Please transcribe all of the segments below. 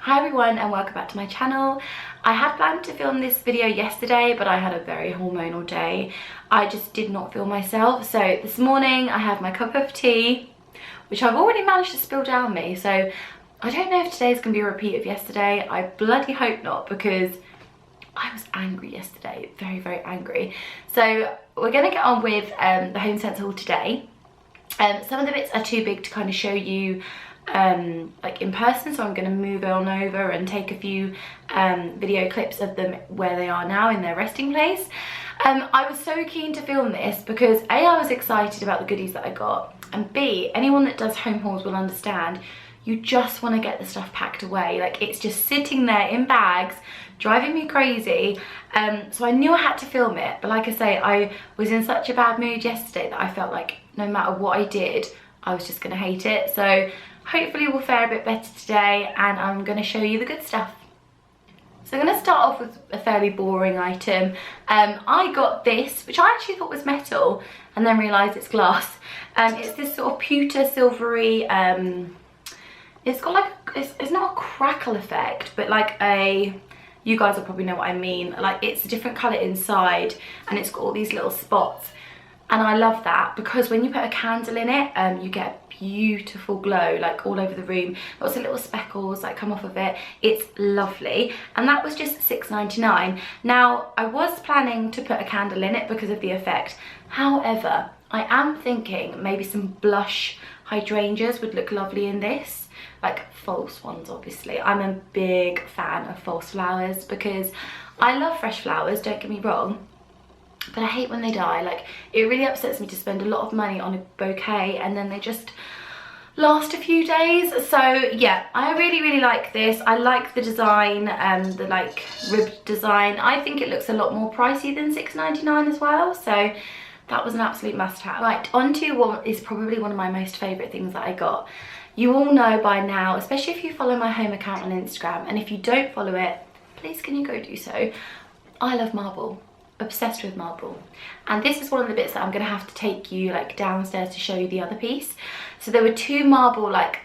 Hi everyone and welcome back to my channel. I had planned to film this video yesterday, but I had a very hormonal day. I just did not feel myself. So this morning I have my cup of tea, which I've already managed to spill down me. So I don't know if today's gonna be a repeat of yesterday. I bloody hope not, because I was angry yesterday, very, very angry. So we're gonna get on with the Homesense haul today. Some of the bits are too big to kind of show you like in person, so I'm going to move on over and take a few video clips of them where they are now in their resting place. I was so keen to film this because A, I was excited about the goodies that I got, and B, anyone that does home hauls will understand you just want to get the stuff packed away. Like, it's just sitting there in bags driving me crazy. So I knew I had to film it, but like I say, I was in such a bad mood yesterday that I felt like no matter what I did I was just going to hate it. So hopefully we'll fare a bit better today and I'm going to show you the good stuff. So I'm going to start off with a fairly boring item. I got this, which I actually thought was metal and then realised it's glass. It's this sort of pewter silvery, it's got like, it's not a crackle effect, but like a, you guys will probably know what I mean. Like, it's a different colour inside and it's got all these little spots. And I love that because when you put a candle in it, you get a beautiful glow like all over the room. Lots of little speckles like come off of it. It's lovely. And that was just $6.99. Now, I was planning to put a candle in it because of the effect. However, I am thinking maybe some blush hydrangeas would look lovely in this. Like false ones, obviously. I'm a big fan of false flowers because I love fresh flowers, don't get me wrong. But I hate when they die. Like, it really upsets me to spend a lot of money on a bouquet and then they just last a few days. So yeah, I really like this. I like the design, the like ribbed design. I think it looks a lot more pricey than $6.99 as well. So that was an absolute must-have. Right, on to what is probably one of my most favourite things that I got. You all know by now, especially if you follow my home account on Instagram, and if you don't follow it, please can you go do so. I love marble. Obsessed with marble, and this is one of the bits that I'm gonna have to take you like downstairs to show you the other piece. So there were two marble, like,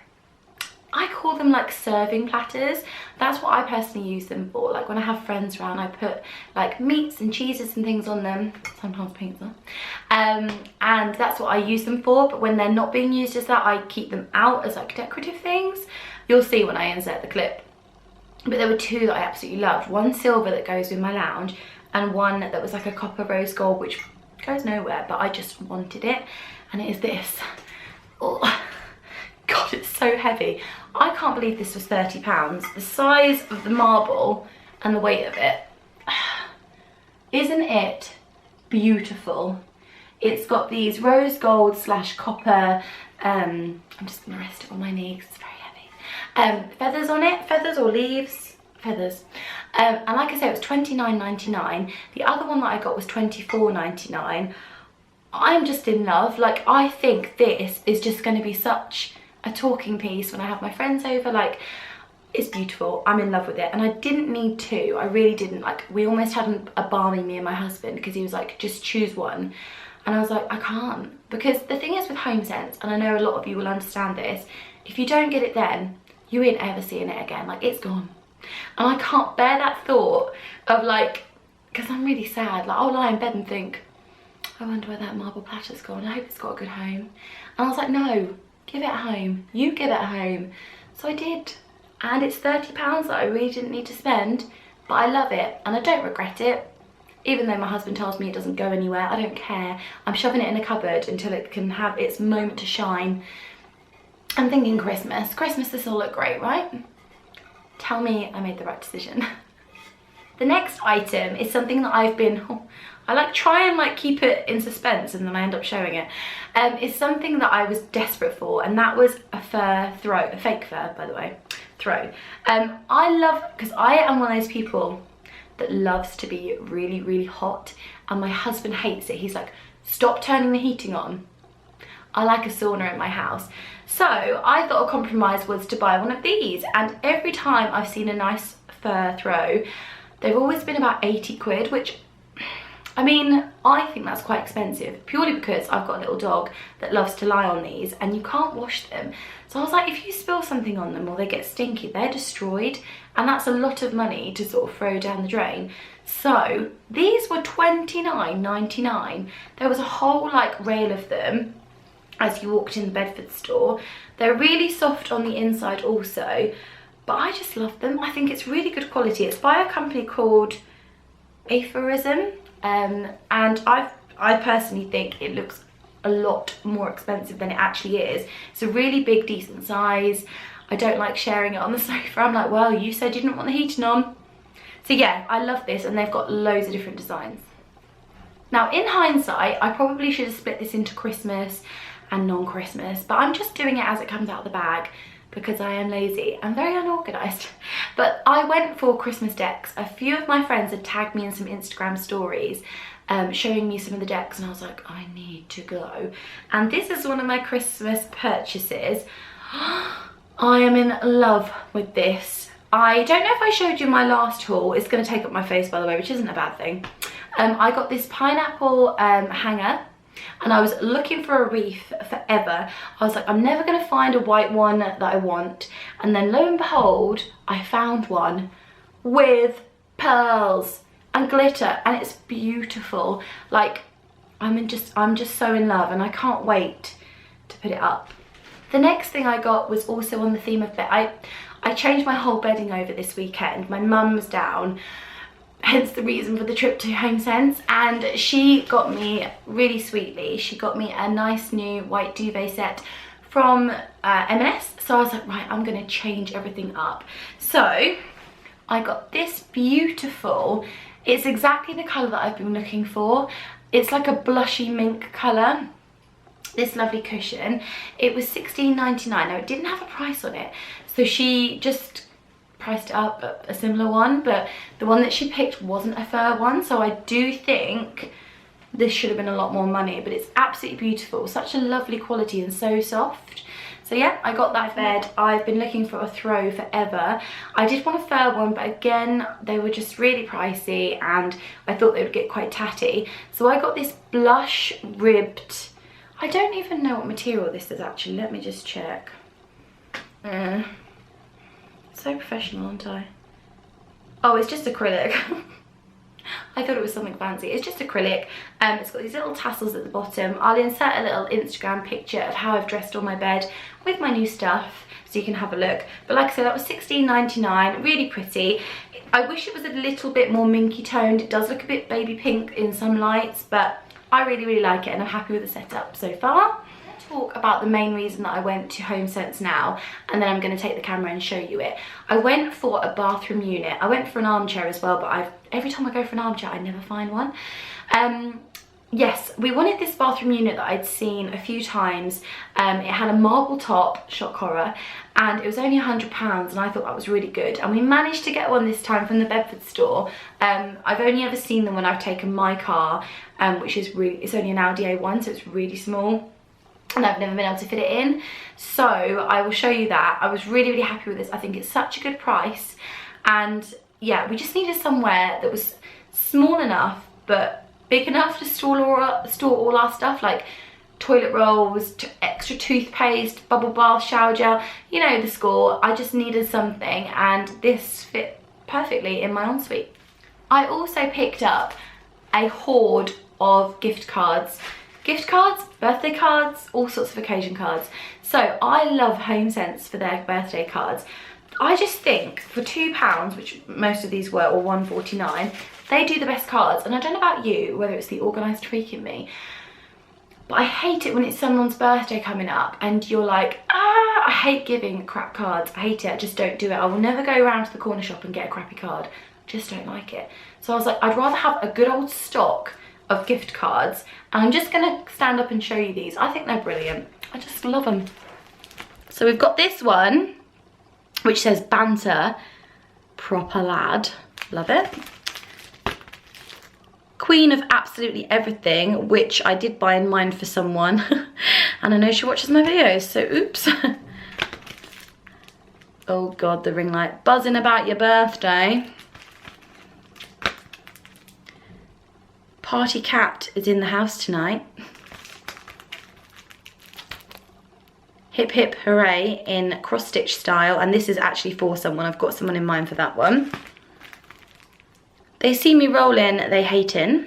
I call them like serving platters. That's what I personally use them for. Like, when I have friends around, I put like meats and cheeses and things on them, sometimes pizza, and that's what I use them for. But when they're not being used as that, I keep them out as like decorative things. You'll see when I insert the clip. But there were two that I absolutely loved. One silver that goes with my lounge, and one that was like a copper rose gold, which goes nowhere, but I just wanted it. And it is this. Oh God, it's so heavy. I can't believe this was £30. The size of the marble and the weight of it. Isn't it beautiful? It's got these rose gold / copper, I'm just gonna rest it on my knee because it's very heavy. Feathers on it, feathers or leaves. Feathers, and like I said, it was $29.99. The other one that I got was $24.99. I'm just in love. Like, I think this is just going to be such a talking piece when I have my friends over. Like, it's beautiful. I'm in love with it, and I didn't need two. I really didn't. Like, we almost had a barmy, me and my husband, because he was like, just choose one, and I was like, I can't, because the thing is with Homesense, and I know a lot of you will understand this, if you don't get it then, you ain't ever seeing it again. Like, it's gone. And I can't bear that thought of, like, because I'm really sad, like, I'll lie in bed and think, I wonder where that marble platter's gone. I hope it's got a good home. And I was like, no, give it a home. You give it a home. So I did. And it's £30 that I really didn't need to spend, but I love it and I don't regret it. Even though my husband tells me it doesn't go anywhere, I don't care. I'm shoving it in a cupboard until it can have its moment to shine. I'm thinking Christmas. Christmas, this will look great, right? Tell me I made the right decision. The next item is something that I've been, I like try and like keep it in suspense and then I end up showing it. It's something that I was desperate for, and that was a fur throw, a fake fur by the way, throw. I love, because I am one of those people that loves to be really hot, and my husband hates it. He's like, stop turning the heating on. I like a sauna in my house. So I thought a compromise was to buy one of these, and every time I've seen a nice fur throw, they've always been about 80 quid, which I mean, I think that's quite expensive, purely because I've got a little dog that loves to lie on these and you can't wash them. So I was like, if you spill something on them or they get stinky, they're destroyed, and that's a lot of money to sort of throw down the drain. So these were $29.99. There was a whole like rail of them as you walked in the Bedford store. They're really soft on the inside also, but I just love them. I think it's really good quality. It's by a company called Aphorism, and I personally think it looks a lot more expensive than it actually is. It's a really big, decent size. I don't like sharing it on the sofa. I'm like, well, you said you didn't want the heating on. So yeah, I love this, and they've got loads of different designs. Now, in hindsight, I probably should have split this into Christmas and non-Christmas, but I'm just doing it as it comes out of the bag because I am lazy and very unorganised. But I went for Christmas decks. A few of my friends had tagged me in some Instagram stories showing me some of the decks, and I was like, I need to go. And this is one of my Christmas purchases. I am in love with this. I don't know if I showed you my last haul. It's going to take up my face, by the way, which isn't a bad thing. I got this pineapple hanger, and I was looking for a wreath forever. I was like, I'm never going to find a white one that I want. And then lo and behold, I found one with pearls and glitter, and it's beautiful. Like, I'm just so in love, and I can't wait to put it up. The next thing I got was also on the theme of bed. I changed my whole bedding over this weekend. My mum was down, hence the reason for the trip to Homesense, and she got me, really sweetly, she got me a nice new white duvet set from M&S. So I was like, right, I'm gonna change everything up. So I got this beautiful, it's exactly the colour that I've been looking for. It's like a blushy mink colour. This lovely cushion. It was $16.99. Now, it didn't have a price on it, so she just priced it up at a similar one, but the one that she picked wasn't a fur one, so I do think this should have been a lot more money, but it's absolutely beautiful. Such a lovely quality and so soft. So yeah, I got that bed. I've been looking for a throw forever. I did want a fur one, but again, they were just really pricey and I thought they would get quite tatty. So I got this blush ribbed, I don't even know what material this is actually. Let me just check. So professional, aren't I? Oh, it's just acrylic. I thought it was something fancy. It's just acrylic. It's got these little tassels at the bottom. I'll insert a little Instagram picture of how I've dressed on my bed with my new stuff, so you can have a look. But like I said, that was $16.99, really pretty. I wish it was a little bit more minky toned. It does look a bit baby pink in some lights, but I really, really like it, and I'm happy with the setup so far. Let's talk about the main reason that I went to Homesense now, and then I'm going to take the camera and show you it. I went for a bathroom unit. I went for an armchair as well, but every time I go for an armchair, I never find one. Yes, we wanted this bathroom unit that I'd seen a few times. It had a marble top, shock horror, and it was only £100, and I thought that was really good. And we managed to get one this time from the Bedford store. I've only ever seen them when I've taken my car, which is it's only an Audi A1, so it's really small, and I've never been able to fit it in. So I will show you that. I was really, really happy with this. I think it's such a good price, and yeah, we just needed somewhere that was small enough but big enough to store all our stuff, like toilet rolls, extra toothpaste, bubble bath, shower gel, you know the score. I just needed something, and this fit perfectly in my ensuite. I also picked up a hoard of gift cards, birthday cards, all sorts of occasion cards. So I love Homesense for their birthday cards. I just think for £2, which most of these were, or £1.49, they do the best cards. And I don't know about you, whether it's the organised freak in me, but I hate it when it's someone's birthday coming up and you're like, I hate giving crap cards. I hate it. I just don't do it. I will never go around to the corner shop and get a crappy card. Just don't like it. So I was like, I'd rather have a good old stock of gift cards, and I'm just gonna stand up and show you these. I think they're brilliant. I just love them. So we've got this one, which says banter, proper lad, love it. Queen of absolutely everything, which I did buy in mind for someone, and I know she watches my videos, so oops. Oh God, the ring light, buzzing about your birthday. party cat is in the house tonight. Hip hip hooray in cross stitch style, and this is actually for someone. I've got someone in mind for that one. They see me rolling, they hating.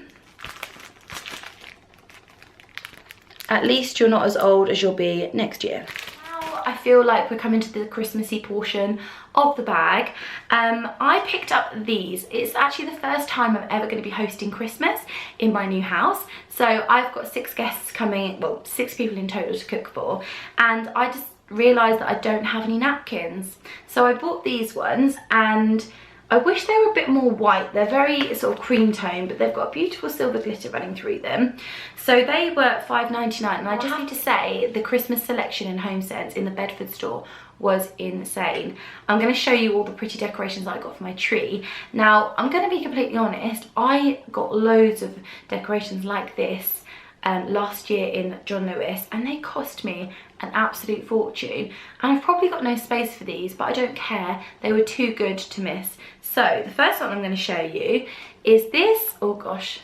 At least you're not as old as you'll be next year. Now I feel like we're coming to the Christmassy portion of the bag. I picked up these. It's actually the first time I'm ever going to be hosting Christmas in my new house. So I've got 6 guests coming, well 6 people in total to cook for, and I just realised that I don't have any napkins. So I bought these ones, and I wish they were a bit more white. They're very sort of cream tone, but they've got beautiful silver glitter running through them. So they were $5.99, and I just have to say the Christmas selection in Homesense in the Bedford store was insane. I'm going to show you all the pretty decorations that I got for my tree. Now, I'm going to be completely honest, I got loads of decorations like this last year in John Lewis, and they cost me an absolute fortune, and I've probably got no space for these, but I don't care. They were too good to miss. So the first one I'm going to show you is this, oh gosh,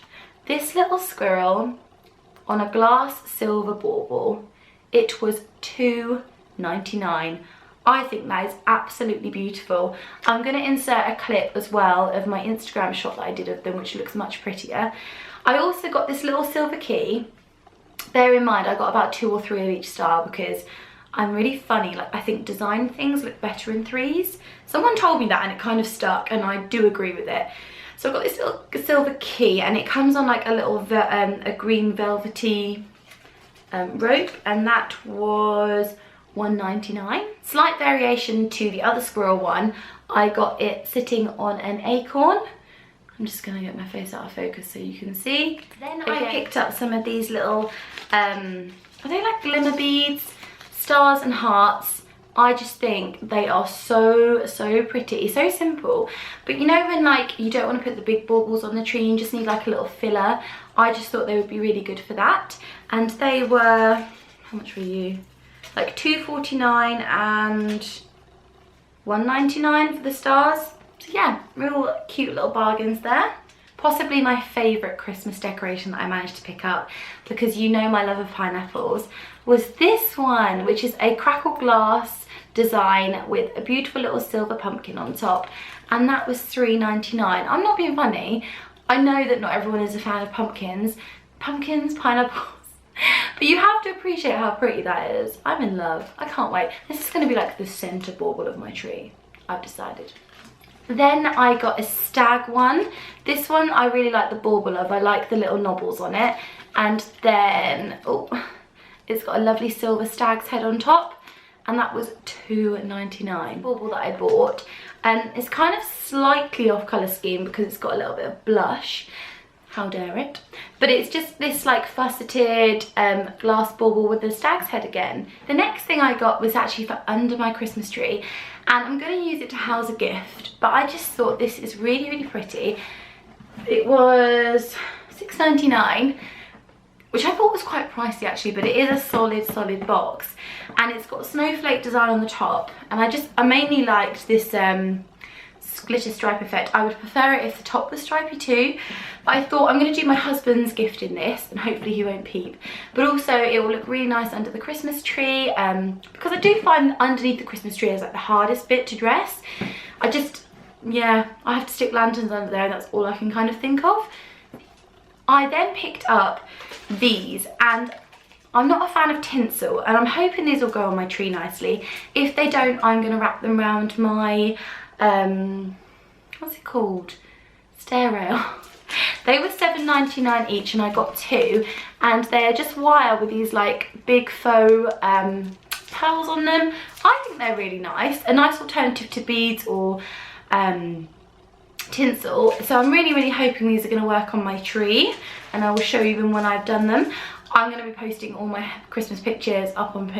this little squirrel on a glass silver bauble. It was $2.99. I think that is absolutely beautiful. I'm going to insert a clip as well of my Instagram shot that I did of them, which looks much prettier. I also got this little silver key. Bear in mind, I got about 2 or 3 of each style because I'm really funny. Like, I think design things look better in 3s. Someone told me that and it kind of stuck, and I do agree with it. So I've got this little silver key, and it comes on like a little a green velvety rope, and that was $1.99. Slight variation to the other squirrel one. I got it sitting on an acorn. I'm just gonna get my face out of focus so you can see. Then I picked up some of these little, are they like glimmer beads? Stars and hearts. I just think they are so pretty, so simple. But you know when like you don't want to put the big baubles on the tree, you just need like a little filler. I just thought they would be really good for that. And they were, how much were you? Like $2.49 and $1.99 for the stars. So yeah, real cute little bargains there. Possibly my favourite Christmas decoration that I managed to pick up, because you know my love of pineapples, was this one, which is a crackle glass design with a beautiful little silver pumpkin on top, and that was $3.99. I'm not being funny. I know that not everyone is a fan of pumpkins, pineapples, but you have to appreciate how pretty that is. I'm in love. I can't wait. This is going to be like the centre bauble of my tree, I've decided. Then I got a stag one. This one I really like the bauble of. I like the little knobbles on it. And then, oh, it's got a lovely silver stag's head on top. And that was $2.99. Bauble that I bought. And it's kind of slightly off colour scheme because it's got a little bit of blush. How dare it? But it's just this like fusseted glass bauble with the stag's head again. The next thing I got was actually for under my Christmas tree, and I'm going to use it to house a gift, but I just thought this is really pretty. It was $6.99, which I thought was quite pricey actually, but it is a solid box, and it's got snowflake design on the top, and I mainly liked this glitter stripe effect. I would prefer it if the top was stripy too, but I thought I'm going to do my husband's gift in this, and hopefully he won't peep, but also it will look really nice under the Christmas tree, because I do find underneath the Christmas tree is like the hardest bit to dress. I have to stick lanterns under there, and that's all I can kind of think of. I then picked up these, and I'm not a fan of tinsel, and I'm hoping these will go on my tree nicely. If they don't, I'm going to wrap them around my what's it called, stair rail. They were $7.99 each, and I got 2, and they're just wire with these like big faux pearls on them. I think they're really nice, a nice alternative to beads or tinsel. So I'm really hoping these are going to work on my tree, and I will show you them when I've done them. I'm going to be posting all my Christmas pictures up on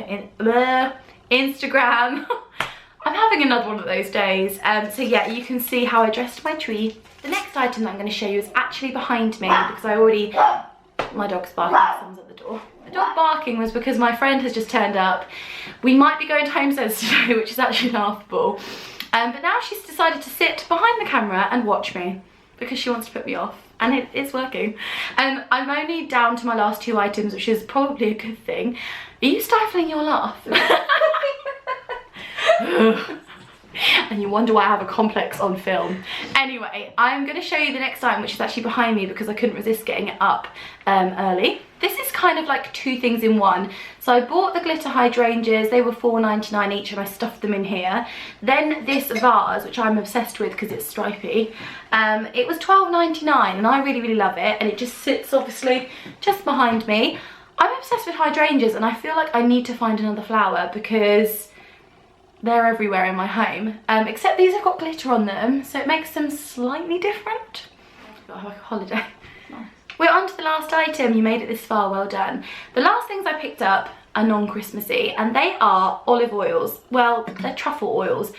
Instagram. I'm having another one of those days. So yeah, you can see how I dressed my tree. The next item that I'm going to show you is actually behind me, because my dog's barking, someone's at the door. The dog barking was because my friend has just turned up. We might be going to Homesense today, which is actually laughable. But now she's decided to sit behind the camera and watch me, because she wants to put me off. and it is working. I'm only down to my last 2 items, which is probably a good thing. Are you stifling your laugh? And you wonder why I have a complex on film. Anyway, I'm going to show you the next item, which is actually behind me because I couldn't resist getting it up early. This is kind of like 2 things in one. So I bought the glitter hydrangeas. They were $4.99 each and I stuffed them in here. Then this vase, which I'm obsessed with because it's stripy, it was $12.99 and I really, really love it. And it just sits obviously just behind me. I'm obsessed with hydrangeas and I feel like I need to find another flower because they're everywhere in my home, except these have got glitter on them, so it makes them slightly different. I've got like a holiday. Nice. We're on to the last item. You made it this far, well done. The last things I picked up are non-Christmassy, and they are olive oils. Well, they're truffle oils.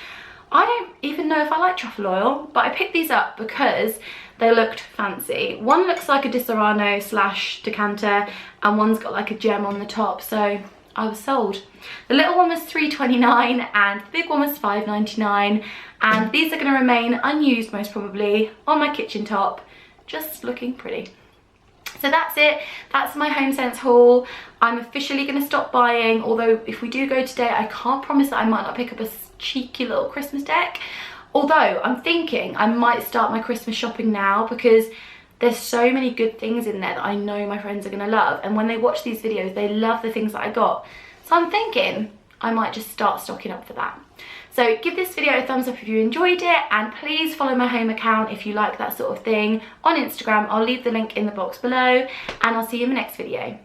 I don't even know if I like truffle oil, but I picked these up because they looked fancy. One looks like a Disaronno / decanter, and one's got like a gem on the top, so I was sold. The little one was $3.29 and the big one was $5.99, and these are going to remain unused most probably on my kitchen top, just looking pretty. So that's it. That's my Homesense haul. I'm officially going to stop buying, although if we do go today, I can't promise that I might not pick up a cheeky little Christmas deck. Although I'm thinking I might start my Christmas shopping now because there's so many good things in there that I know my friends are going to love, and when they watch these videos they love the things that I got. So I'm thinking I might just start stocking up for that. So give this video a thumbs up if you enjoyed it, and please follow my home account if you like that sort of thing on Instagram. I'll leave the link in the box below, and I'll see you in the next video.